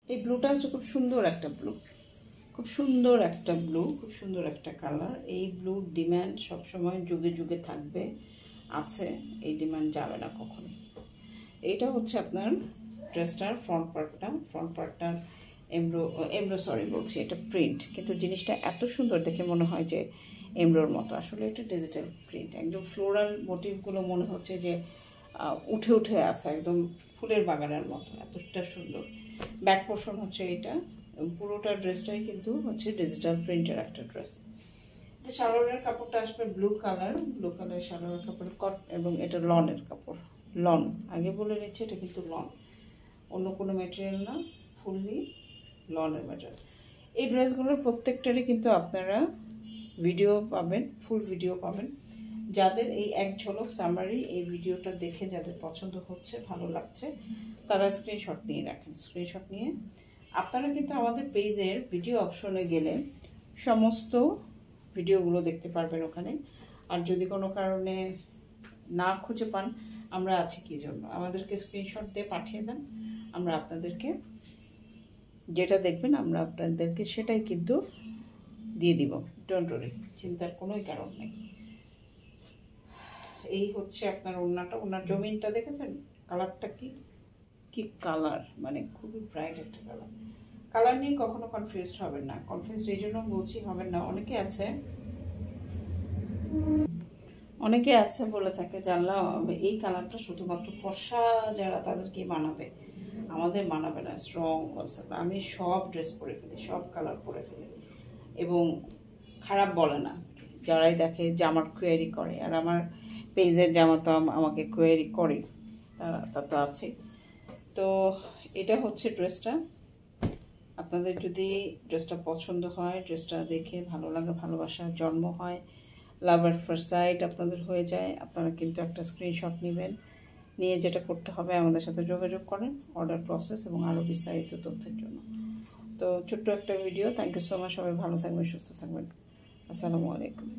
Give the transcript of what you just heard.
এই ব্লুটা হচ্ছে খুব সুন্দর একটা ব্লু, খুব সুন্দর একটা ব্লু, খুব সুন্দর একটা কালার। এই ব্লুর ডিমান্ড সবসময় যুগে যুগে থাকবে, আছে, এই ডিমান্ড যাবে না কখনো। এইটা হচ্ছে আপনার ড্রেসটার ফ্রন্ট পার্টটার এমব্রো সরি বলছি, এটা প্রিন্ট, কিন্তু জিনিসটা এত সুন্দর দেখে মনে হয় যে এমব্রোর মতো। আসলে এটা ডিজিটাল প্রিন্ট, একদম ফ্লোরাল মোটিভগুলো মনে হচ্ছে যে উঠে উঠে আসে, একদম ফুলের বাগানের মতো, এতটা সুন্দর। ব্যাক পোর্শন হচ্ছে এটা, পুরোটা ড্রেসটাই কিন্তু হচ্ছে ডিজিটাল প্রিন্টের একটা ড্রেস। সালোয়ারের কাপড়টা আসবে ব্লু কালার সালোয়ারের কাপড় কট, এবং এটা লনের কাপড়, লন আগে বলে নিচ্ছে, এটা কিন্তু লন, অন্য কোনো ম্যাটেরিয়াল না, ফুললি লনের ম্যাটেরিয়াল। এই ড্রেসগুলোর প্রত্যেকটারই কিন্তু আপনারা ভিডিও পাবেন, ফুল ভিডিও পাবেন। যাদের এই এক ঝলক সামারি এই ভিডিওটা দেখে যাদের পছন্দ হচ্ছে, ভালো লাগছে, তারা স্ক্রিনশট নিয়ে রাখেন। স্ক্রিনশট নিয়ে আপনারা কিন্তু আমাদের পেজের ভিডিও অপশনে গেলে সমস্ত ভিডিওগুলো দেখতে পারবেন ওখানে। আর যদি কোনো কারণে না খুঁজে পান, আমরা আছি কি জন্য, আমাদেরকে স্ক্রিনশট দিয়ে পাঠিয়ে দেন, আমরা আপনাদেরকে যেটা দেখবেন আমরা আপনাদেরকে সেটাই কিন্তু দিয়ে দিব, ডোন্ট ওয়ারি, চিন্তার কোনোই কারণ নেই। এই হচ্ছে আপনার ওড়নাটা, ওড়নার জমিনটা দেখেছেন কালারটা কি কালার, মানে খুবই ব্রাইট একটা কালার। কালার নিয়ে কখনো কনফিউজড হবেন না, কনফিউজড এই জন্য বলছি হবেন না। অনেকে আছে বলে থাকে যে আল্লাহ এই কালারটা শুধুমাত্র ফর্সা যারা তাদেরকে মানাবে, আমাদের মানাবে না, স্ট্রং কনসেপ্ট। আমি সব ড্রেস পরে ফেলি, সব কালার পরে ফেলি, এবং খারাপ বলে না যারাই দেখে যে আমার কোয়েরি করে। আর আমার পেজের জামা তো আমাকে কোয়েরি করে, তা তো আছে। তো এটা হচ্ছে ড্রেসটা। আপনাদের যদি ড্রেসটা পছন্দ হয়, ড্রেসটা দেখে ভালো লাগে, ভালোবাসার জন্ম হয়, লাভ এট ফার্স্ট সাইট আপনাদের হয়ে যায়, আপনারা কিন্তু একটা স্ক্রিনশট নেবেন, নিয়ে যেটা করতে হবে আমাদের সাথে যোগাযোগ করেন অর্ডার প্রসেস এবং আরও বিস্তারিত তথ্যের জন্য। তো ছোট্ট একটা video, thank you so much, সবাই ভালো থাকবেন, সুস্থ থাকবেন, আসসালামু আলাইকুম।